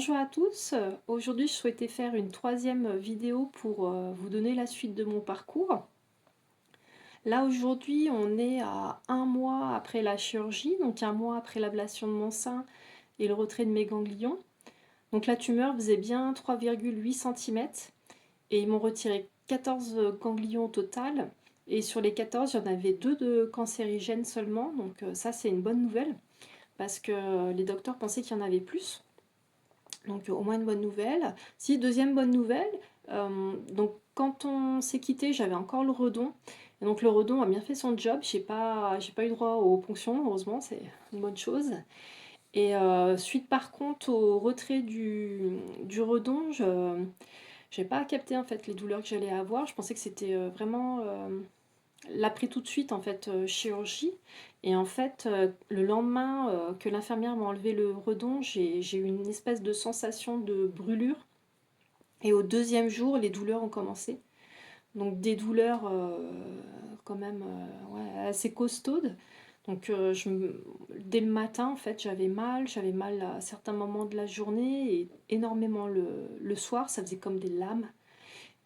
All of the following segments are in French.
Bonjour à tous, aujourd'hui je souhaitais faire une troisième vidéo pour vous donner la suite de mon parcours. Là aujourd'hui on est à un mois après la chirurgie, donc un mois après l'ablation de mon sein et le retrait de mes ganglions. Donc la tumeur faisait bien 3,8 cm et ils m'ont retiré 14 ganglions au total. Et sur les 14, il y en avait 2 de cancérigènes seulement, donc ça c'est une bonne nouvelle parce que les docteurs pensaient qu'il y en avait plus. Donc au moins une bonne nouvelle. Si, deuxième bonne nouvelle, donc quand on s'est quitté, j'avais encore le redon. Et donc le redon a bien fait son job. J'ai pas eu droit aux ponctions, heureusement, c'est une bonne chose. Et suite par contre au retrait du redon, je n'ai pas capté en fait les douleurs que j'allais avoir. Je pensais que c'était vraiment l'après tout de suite en fait chirurgie. Et en fait le lendemain que l'infirmière m'a enlevé le redon, j'ai eu une espèce de sensation de brûlure. Et au deuxième jour les douleurs ont commencé, donc des douleurs quand même ouais, assez costaudes. Donc dès le matin en fait j'avais mal à certains moments de la journée et énormément le soir, ça faisait comme des lames.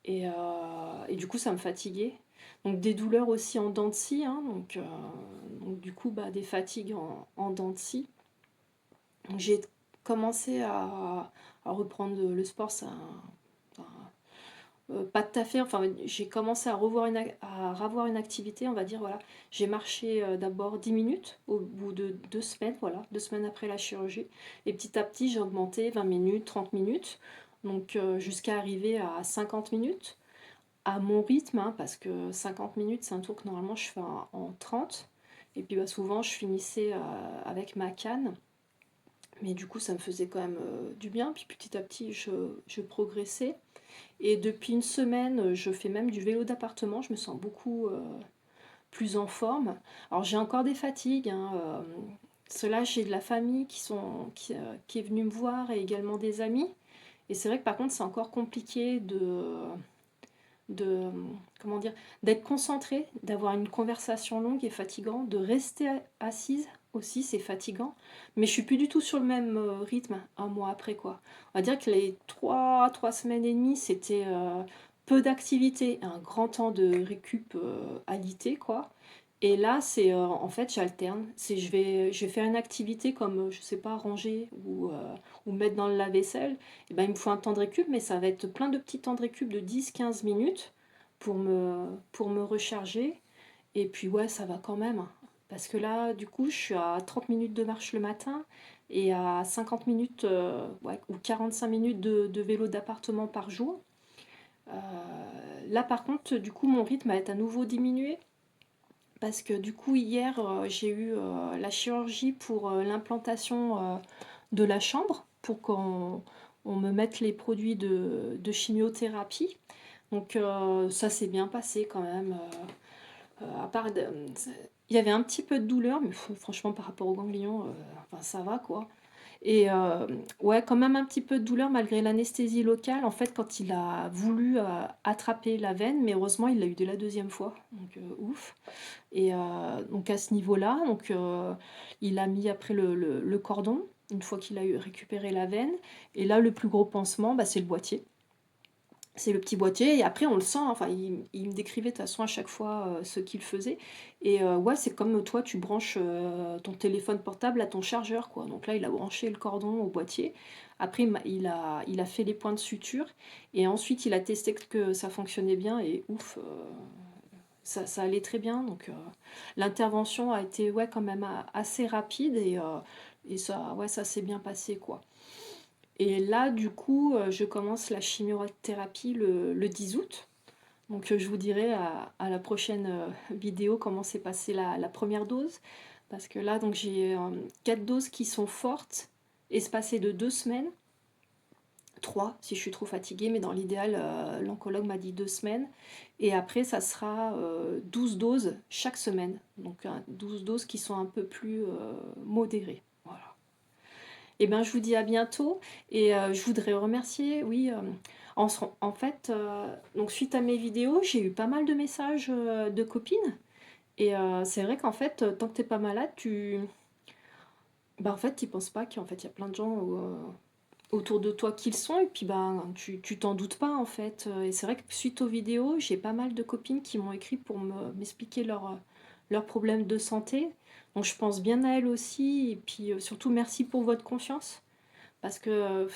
Et du coup ça me fatiguait. Donc des douleurs aussi en dents de scie, hein, donc du coup bah, des fatigues en dents de scie. J'ai commencé à reprendre le sport, ça, enfin, pas tout à fait, enfin j'ai commencé à avoir une activité, on va dire, voilà. J'ai marché d'abord 10 minutes au bout de 2 semaines, voilà, 2 semaines après la chirurgie. Et petit à petit j'ai augmenté 20 minutes, 30 minutes, donc jusqu'à arriver à 50 minutes à mon rythme, hein, parce que 50 minutes, c'est un tour que normalement je fais en 30. Et puis bah, souvent, je finissais avec ma canne. Mais du coup, ça me faisait quand même du bien. Puis petit à petit, je progressais. Et depuis une semaine, je fais même du vélo d'appartement. Je me sens beaucoup plus en forme. Alors, j'ai encore des fatigues, hein, cela, j'ai de la famille qui est venue me voir et également des amis. Et c'est vrai que par contre, c'est encore compliqué de comment dire, d'être concentré, d'avoir une conversation longue et fatigant, de rester assise aussi, c'est fatigant. Mais je suis plus du tout sur le même rythme un mois après, quoi. On va dire que les trois semaines et demie, c'était peu d'activité, un grand temps de récup alité, quoi. Et là, c'est en fait, j'alterne. Je vais faire une activité comme, je sais pas, ranger ou mettre dans le lave-vaisselle. Et ben, il me faut un temps de récup, mais ça va être plein de petits temps de récup de 10-15 minutes pour me recharger. Et puis, ouais, ça va quand même. Parce que là, du coup, je suis à 30 minutes de marche le matin et à 50 minutes ouais, ou 45 minutes de vélo d'appartement par jour. Euh, Là, par contre, du coup, mon rythme a été à nouveau diminué parce que du coup hier j'ai eu la chirurgie pour l'implantation de la chambre pour qu'on me mette les produits de chimiothérapie. Donc ça s'est bien passé quand même. À part il y avait un petit peu de douleur, mais franchement par rapport aux ganglions, enfin, ça va quoi. Et ouais, quand même un petit peu de douleur malgré l'anesthésie locale, en fait, quand il a voulu attraper la veine, mais heureusement, il l'a eu dès la deuxième fois, donc ouf. Et donc à ce niveau-là, donc il a mis après le cordon, une fois qu'il a récupéré la veine. Et là, le plus gros pansement, bah, c'est le boîtier. C'est le petit boîtier, et après on le sent, enfin il me décrivait de toute façon à chaque fois ce qu'il faisait. Et ouais, c'est comme toi, tu branches ton téléphone portable à ton chargeur, quoi. Donc là, il a branché le cordon au boîtier. Après, il a fait les points de suture. Et ensuite, il a testé que ça fonctionnait bien, et ouf, ça allait très bien. Donc l'intervention a été ouais, quand même assez rapide, et ça, ouais, ça s'est bien passé, quoi. Et là, du coup, je commence la chimiothérapie le 10 août. Donc je vous dirai à la prochaine vidéo comment s'est passée la première dose. Parce que là, donc j'ai 4 doses qui sont fortes, espacées de 2 semaines. 3 si je suis trop fatiguée, mais dans l'idéal, l'oncologue m'a dit 2 semaines. Et après, ça sera 12 doses chaque semaine. Donc 12 doses qui sont un peu plus modérées. Voilà. Et ben, je vous dis à bientôt. Et je voudrais remercier, oui, en fait, donc suite à mes vidéos, j'ai eu pas mal de messages de copines. Et c'est vrai qu'en fait, tant que t'es pas malade, bah, en fait, tu penses pas qu'en fait, il y a plein de gens autour de toi qui le sont et puis, ben, tu t'en doutes pas, en fait, et c'est vrai que suite aux vidéos, j'ai pas mal de copines qui m'ont écrit pour m'expliquer leurs problèmes de santé. Donc je pense bien à elles aussi et puis, surtout merci pour votre confiance parce que,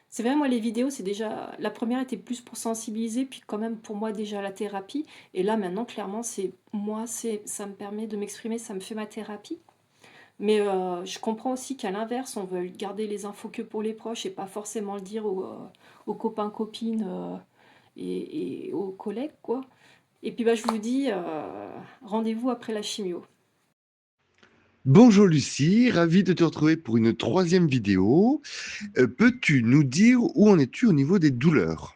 c'est vrai, moi, les vidéos, c'est déjà la première était plus pour sensibiliser, puis quand même pour moi déjà la thérapie et là, maintenant, clairement, c'est moi, c'est ça me permet de m'exprimer, ça me fait ma thérapie. Mais je comprends aussi qu'à l'inverse, on veut garder les infos que pour les proches et pas forcément le dire aux copains, copines, et aux collègues, quoi. Et puis, bah, je vous dis, rendez-vous après la chimio. Bonjour Lucie, ravi de te retrouver pour une troisième vidéo. Peux-tu nous dire où en es-tu au niveau des douleurs?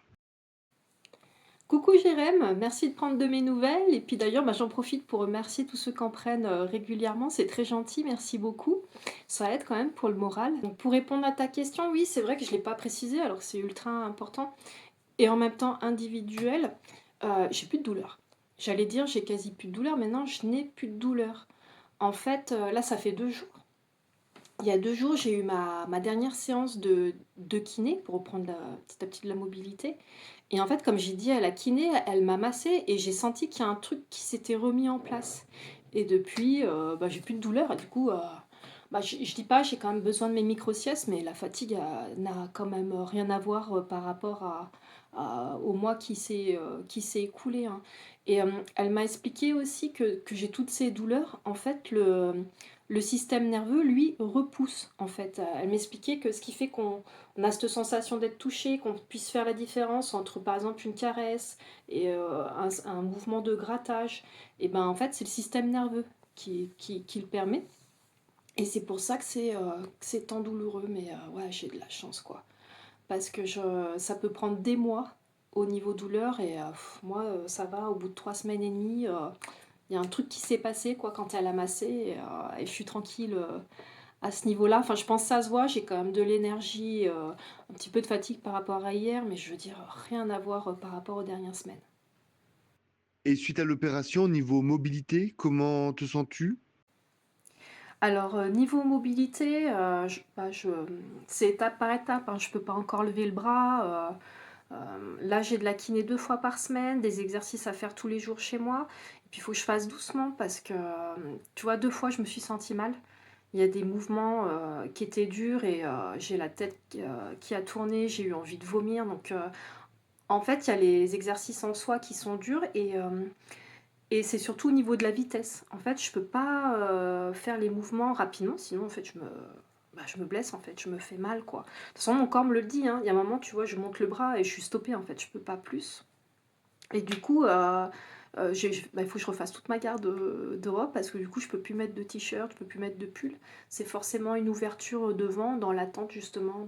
Coucou Jérém, merci de prendre de mes nouvelles. Et puis d'ailleurs, bah, j'en profite pour remercier tous ceux qui en prennent régulièrement. C'est très gentil, merci beaucoup. Ça aide quand même pour le moral. Donc pour répondre à ta question, oui, c'est vrai que je ne l'ai pas précisé alors que c'est ultra important. Et en même temps individuel, j'ai plus de douleur. J'allais dire j'ai quasi plus de douleur, mais non, je n'ai plus de douleur. En fait, là, ça fait 2 jours. Il y a 2 jours, j'ai eu ma dernière séance de kiné pour reprendre petit à petit de la mobilité. Et en fait, comme j'ai dit à la kiné, elle m'a massé et j'ai senti qu'il y a un truc qui s'était remis en place. Et depuis, bah, j'ai plus de douleur. Et du coup, bah, je dis pas, j'ai quand même besoin de mes micro-siestes, mais la fatigue n'a quand même rien à voir par rapport au mois qui s'est écoulé, hein. Et elle m'a expliqué aussi que j'ai toutes ces douleurs. En fait, le système nerveux, lui, repousse, en fait. Elle m'expliquait que ce qui fait qu'on a cette sensation d'être touché, qu'on puisse faire la différence entre, par exemple, une caresse et un mouvement de grattage, et ben en fait, c'est le système nerveux qui le permet. Et c'est pour ça que c'est tant douloureux, mais ouais, j'ai de la chance, quoi. Parce que ça peut prendre des mois au niveau douleur, et moi, ça va, au bout de 3 semaines et demie, il y a un truc qui s'est passé, quoi, quand elle a massé, et je suis tranquille à ce niveau-là. Enfin, je pense que ça se voit, j'ai quand même de l'énergie, un petit peu de fatigue par rapport à hier, mais je veux dire, rien à voir par rapport aux dernières semaines. Et suite à l'opération, niveau mobilité, comment te sens-tu? Alors, niveau mobilité, c'est étape par étape, hein. Je peux pas encore lever le bras, là, j'ai de la kiné 2 fois par semaine, des exercices à faire tous les jours chez moi. Et puis, il faut que je fasse doucement parce que, tu vois, 2 fois, je me suis sentie mal. Il y a des mouvements, qui étaient durs et j'ai la tête qui a tourné, j'ai eu envie de vomir. Donc, en fait, il y a les exercices en soi qui sont durs et c'est surtout au niveau de la vitesse. En fait, je peux pas, faire les mouvements rapidement, sinon en fait je me blesse en fait, je me fais mal, quoi. De toute façon, mon corps me le dit, hein. Il y a un moment, tu vois, je monte le bras et je suis stoppée en fait, je peux pas plus. Et du coup, il faut que je refasse toute ma garde, de robe parce que du coup je peux plus mettre de t-shirt, je peux plus mettre de pull. C'est forcément une ouverture, devant dans l'attente justement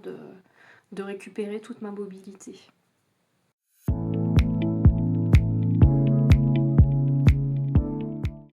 de récupérer toute ma mobilité.